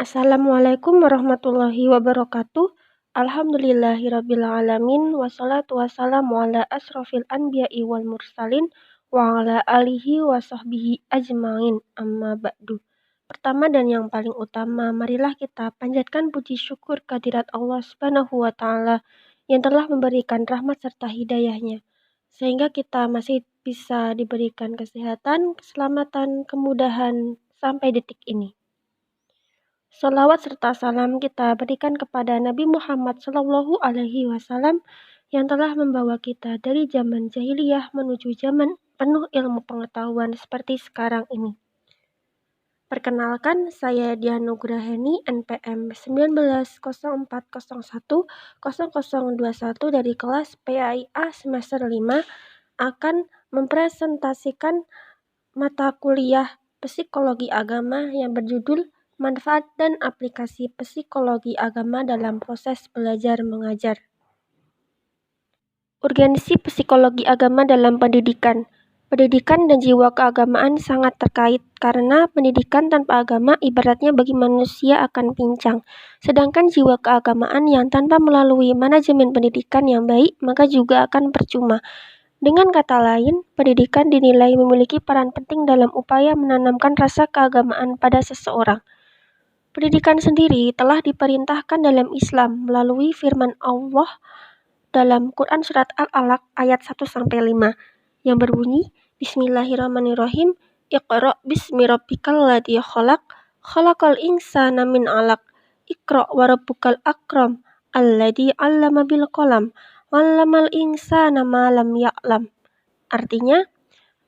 Assalamualaikum warahmatullahi wabarakatuh. Alhamdulillahirabbil alamin wassalatu wassalamu ala asrofil anbiya'i wal mursalin wa ala alihi wa sahbihi ajmain amma ba'du. Pertama dan yang paling utama, marilah kita panjatkan puji syukur kehadirat Allah Subhanahu wa taala yang telah memberikan rahmat serta hidayahnya sehingga kita masih bisa diberikan kesehatan, keselamatan, kemudahan sampai detik ini. Salawat serta salam kita berikan kepada Nabi Muhammad Shallallahu Alaihi Wasallam yang telah membawa kita dari zaman jahiliyah menuju zaman penuh ilmu pengetahuan seperti sekarang ini. Perkenalkan, saya Diana Nugraheni, NPM 1904010021 dari kelas PAIA semester 5 akan mempresentasikan mata kuliah Psikologi Agama yang berjudul Manfaat dan Aplikasi Psikologi Agama dalam Proses Belajar Mengajar. Urgensi psikologi agama dalam pendidikan. Pendidikan dan jiwa keagamaan sangat terkait karena pendidikan tanpa agama ibaratnya bagi manusia akan pincang. Sedangkan jiwa keagamaan yang tanpa melalui manajemen pendidikan yang baik maka juga akan percuma. Dengan kata lain, pendidikan dinilai memiliki peran penting dalam upaya menanamkan rasa keagamaan pada seseorang. Pendidikan sendiri telah diperintahkan dalam Islam melalui firman Allah dalam Quran Surat Al-Alaq ayat 1-5 yang berbunyi, Bismillahirrahmanirrahim, Iqra' bismi rabbikal ladzi khalaq, khalaqal insana min 'alaq, Iqra' wa rabbukal akram, alladzi 'allama bil qalam, 'allamal insana ma lam ya'lam. Artinya,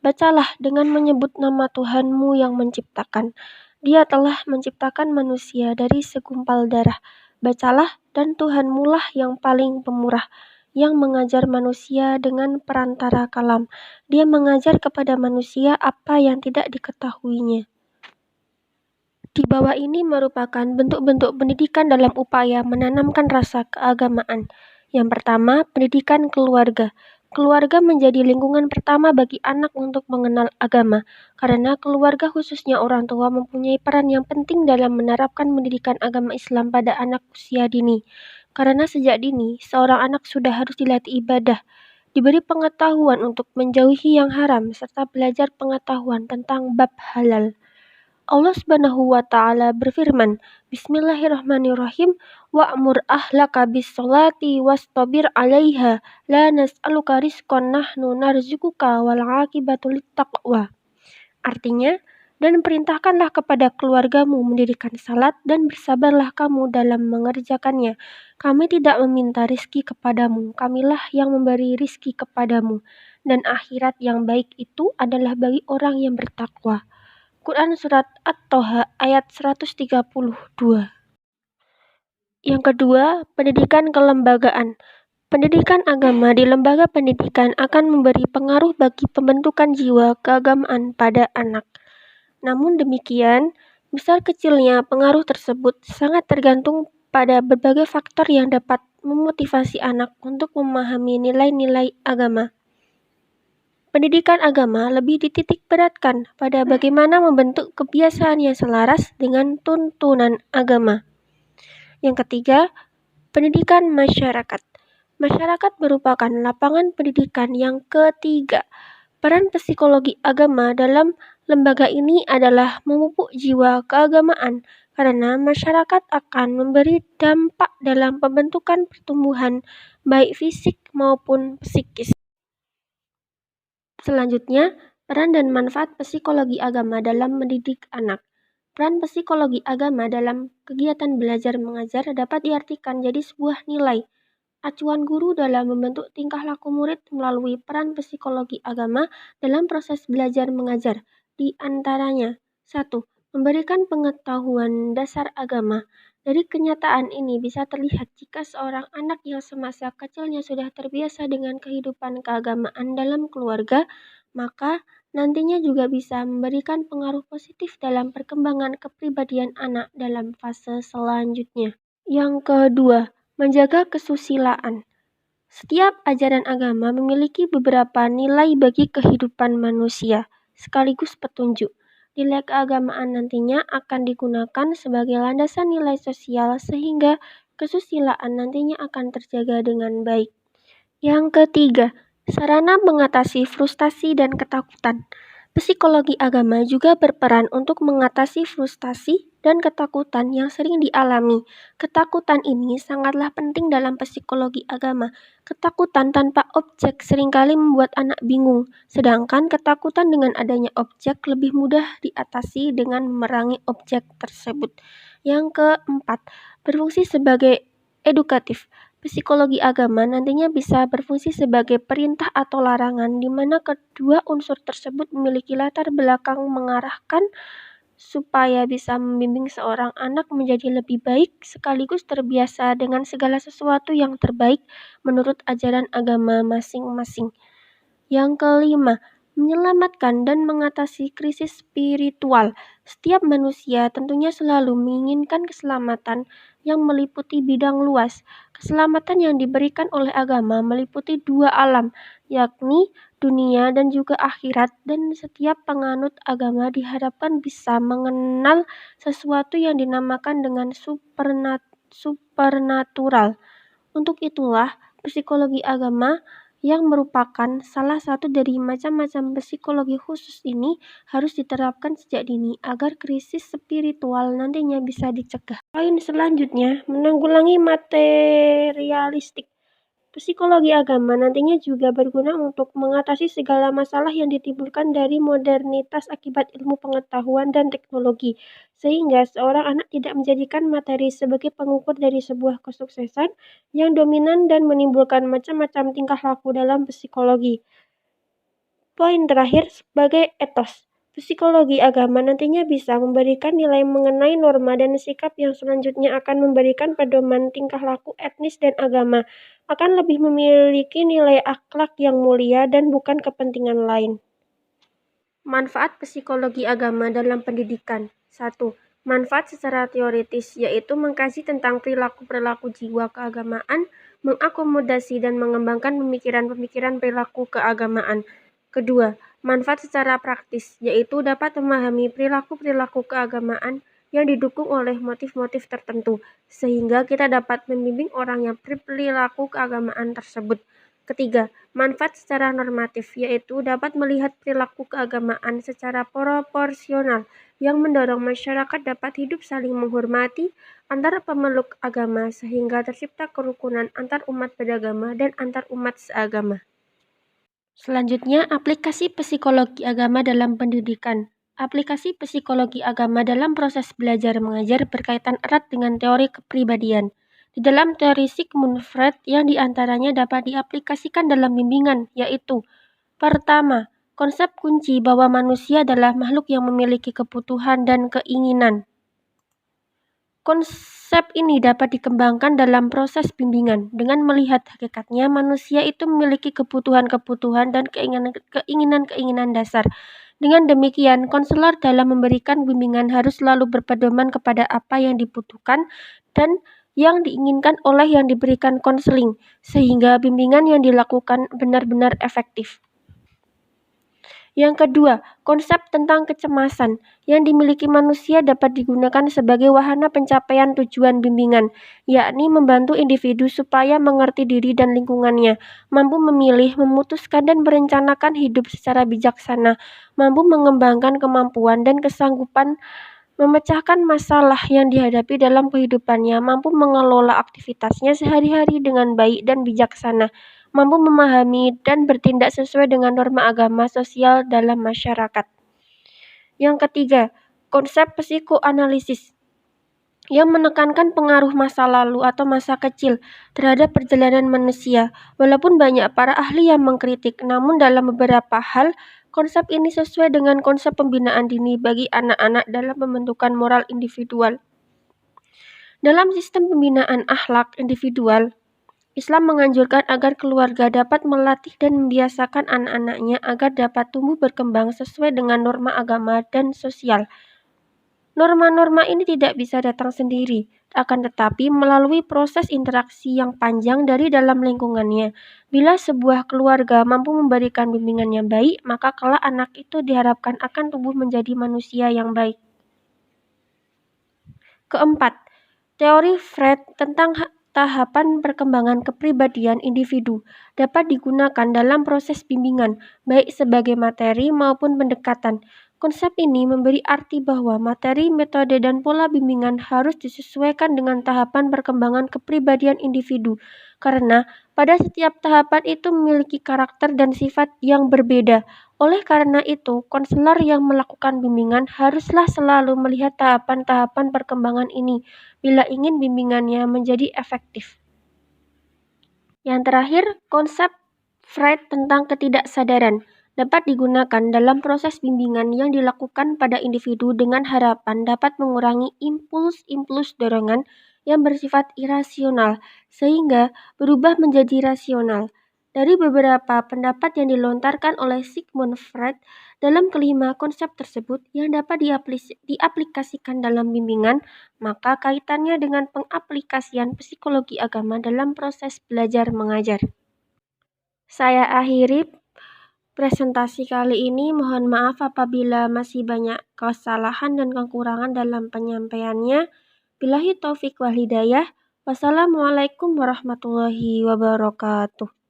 bacalah dengan menyebut nama Tuhanmu yang menciptakan. Dia telah menciptakan manusia dari segumpal darah. Bacalah dan Tuhanmu lah yang paling pemurah, yang mengajar manusia dengan perantara kalam. Dia mengajar kepada manusia apa yang tidak diketahuinya. Di bawah ini merupakan bentuk-bentuk pendidikan dalam upaya menanamkan rasa keagamaan. Yang pertama, pendidikan keluarga. Keluarga menjadi lingkungan pertama bagi anak untuk mengenal agama, karena keluarga khususnya orang tua mempunyai peran yang penting dalam menerapkan pendidikan agama Islam pada anak usia dini. Karena sejak dini, seorang anak sudah harus dilatih ibadah, diberi pengetahuan untuk menjauhi yang haram, serta belajar pengetahuan tentang bab halal. Allah Subhanahu wa taala berfirman, Bismillahirrahmanirrahim, wa'mur ahlaka bis-sholati wastabir 'alaiha, la nas'aluka rizqan nahnu narzuquka wal 'aqibatu lit-taqwa. Artinya, dan perintahkanlah kepada keluargamu mendirikan salat dan bersabarlah kamu dalam mengerjakannya. Kami tidak meminta rizki kepadamu, kamilah yang memberi rizki kepadamu. Dan akhirat yang baik itu adalah bagi orang yang bertakwa. Quran Surat At-Toha ayat 132. Yang kedua, pendidikan kelembagaan. Pendidikan agama di lembaga pendidikan akan memberi pengaruh bagi pembentukan jiwa keagamaan pada anak. Namun demikian, besar kecilnya pengaruh tersebut sangat tergantung pada berbagai faktor yang dapat memotivasi anak untuk memahami nilai-nilai agama. Pendidikan agama lebih dititik beratkan pada bagaimana membentuk kebiasaan yang selaras dengan tuntunan agama. Yang ketiga, pendidikan masyarakat. Masyarakat merupakan lapangan pendidikan yang ketiga. Peran psikologi agama dalam lembaga ini adalah memupuk jiwa keagamaan, karena masyarakat akan memberi dampak dalam pembentukan pertumbuhan baik fisik maupun psikis. Selanjutnya, peran dan manfaat psikologi agama dalam mendidik anak. Peran psikologi agama dalam kegiatan belajar mengajar dapat diartikan jadi sebuah nilai acuan guru dalam membentuk tingkah laku murid melalui peran psikologi agama dalam proses belajar mengajar. Di antaranya, 1. Memberikan pengetahuan dasar agama. Dari kenyataan ini bisa terlihat jika seorang anak yang semasa kecilnya sudah terbiasa dengan kehidupan keagamaan dalam keluarga, maka nantinya juga bisa memberikan pengaruh positif dalam perkembangan kepribadian anak dalam fase selanjutnya. Yang kedua, menjaga kesusilaan. Setiap ajaran agama memiliki beberapa nilai bagi kehidupan manusia, sekaligus petunjuk. Nilai keagamaan nantinya akan digunakan sebagai landasan nilai sosial sehingga kesusilaan nantinya akan terjaga dengan baik. Yang ketiga, sarana mengatasi frustasi dan ketakutan. Psikologi agama juga berperan untuk mengatasi frustasi dan ketakutan yang sering dialami. Ketakutan ini sangatlah penting dalam psikologi agama. Ketakutan tanpa objek seringkali membuat anak bingung, sedangkan ketakutan dengan adanya objek lebih mudah diatasi dengan memerangi objek tersebut. Yang keempat, berfungsi sebagai edukatif. Psikologi agama nantinya bisa berfungsi sebagai perintah atau larangan, di mana kedua unsur tersebut memiliki latar belakang mengarahkan supaya bisa membimbing seorang anak menjadi lebih baik sekaligus terbiasa dengan segala sesuatu yang terbaik menurut ajaran agama masing-masing. Yang kelima, menyelamatkan dan mengatasi krisis spiritual. Setiap manusia tentunya selalu menginginkan keselamatan yang meliputi bidang luas. Keselamatan yang diberikan oleh agama meliputi dua alam, yakni dunia dan juga akhirat, dan setiap penganut agama diharapkan bisa mengenal sesuatu yang dinamakan dengan supernatural. Untuk itulah, psikologi agama yang merupakan salah satu dari macam-macam psikologi khusus ini harus diterapkan sejak dini agar krisis spiritual nantinya bisa dicegah. Poin selanjutnya, menanggulangi materialistik. Psikologi agama nantinya juga berguna untuk mengatasi segala masalah yang ditimbulkan dari modernitas akibat ilmu pengetahuan dan teknologi, sehingga seorang anak tidak menjadikan materi sebagai pengukur dari sebuah kesuksesan yang dominan dan menimbulkan macam-macam tingkah laku dalam psikologi. Poin terakhir, sebagai etos. Psikologi agama nantinya bisa memberikan nilai mengenai norma dan sikap yang selanjutnya akan memberikan pedoman tingkah laku etnis dan agama, akan lebih memiliki nilai akhlak yang mulia dan bukan kepentingan lain. Manfaat psikologi agama dalam pendidikan. 1. Manfaat secara teoritis, yaitu mengkaji tentang perilaku-perilaku jiwa keagamaan, mengakomodasi dan mengembangkan pemikiran-pemikiran perilaku keagamaan. Kedua, manfaat secara praktis, yaitu dapat memahami perilaku-perilaku keagamaan yang didukung oleh motif-motif tertentu, sehingga kita dapat membimbing orang yang berperilaku keagamaan tersebut. Ketiga, manfaat secara normatif, yaitu dapat melihat perilaku keagamaan secara proporsional yang mendorong masyarakat dapat hidup saling menghormati antar pemeluk agama sehingga tercipta kerukunan antar umat beragama dan antar umat seagama. Selanjutnya, aplikasi psikologi agama dalam pendidikan. Aplikasi psikologi agama dalam proses belajar mengajar berkaitan erat dengan teori kepribadian. Di dalam teori Sigmund Freud yang diantaranya dapat diaplikasikan dalam bimbingan, yaitu pertama, konsep kunci bahwa manusia adalah makhluk yang memiliki kebutuhan dan keinginan. Konsep ini dapat dikembangkan dalam proses bimbingan dengan melihat hakikatnya manusia itu memiliki kebutuhan-kebutuhan dan keinginan-keinginan dasar. Dengan demikian, konselor dalam memberikan bimbingan harus selalu berpedoman kepada apa yang dibutuhkan dan yang diinginkan oleh yang diberikan konseling, sehingga bimbingan yang dilakukan benar-benar efektif. Yang kedua, konsep tentang kecemasan yang dimiliki manusia dapat digunakan sebagai wahana pencapaian tujuan bimbingan, yakni membantu individu supaya mengerti diri dan lingkungannya, mampu memilih, memutuskan dan merencanakan hidup secara bijaksana, mampu mengembangkan kemampuan dan kesanggupan memecahkan masalah yang dihadapi dalam kehidupannya, mampu mengelola aktivitasnya sehari-hari dengan baik dan bijaksana, mampu memahami dan bertindak sesuai dengan norma agama sosial dalam masyarakat. Yang ketiga, konsep psikoanalisis yang menekankan pengaruh masa lalu atau masa kecil terhadap perjalanan manusia. Walaupun banyak para ahli yang mengkritik, namun dalam beberapa hal, konsep ini sesuai dengan konsep pembinaan dini bagi anak-anak dalam pembentukan moral individual. Dalam sistem pembinaan akhlak individual, Islam menganjurkan agar keluarga dapat melatih dan membiasakan anak-anaknya agar dapat tumbuh berkembang sesuai dengan norma agama dan sosial. Norma-norma ini tidak bisa datang sendiri, akan tetapi melalui proses interaksi yang panjang dari dalam lingkungannya. Bila sebuah keluarga mampu memberikan bimbingan yang baik, maka kelak anak itu diharapkan akan tumbuh menjadi manusia yang baik. Keempat, teori Freud tentang tahapan perkembangan kepribadian individu dapat digunakan dalam proses bimbingan, baik sebagai materi maupun pendekatan. Konsep ini memberi arti bahwa materi, metode, dan pola bimbingan harus disesuaikan dengan tahapan perkembangan kepribadian individu, karena pada setiap tahapan itu memiliki karakter dan sifat yang berbeda. Oleh karena itu, konselor yang melakukan bimbingan haruslah selalu melihat tahapan-tahapan perkembangan ini bila ingin bimbingannya menjadi efektif. Yang terakhir, konsep Freud tentang ketidaksadaran dapat digunakan dalam proses bimbingan yang dilakukan pada individu dengan harapan dapat mengurangi impuls-impuls dorongan yang bersifat irasional sehingga berubah menjadi rasional. Dari beberapa pendapat yang dilontarkan oleh Sigmund Freud dalam kelima konsep tersebut yang dapat diaplikasikan dalam bimbingan, maka kaitannya dengan pengaplikasian psikologi agama dalam proses belajar mengajar. Saya akhiri presentasi kali ini. Mohon maaf apabila masih banyak kesalahan dan kekurangan dalam penyampaiannya. Billahi taufik wal hidayah. Wassalamualaikum warahmatullahi wabarakatuh.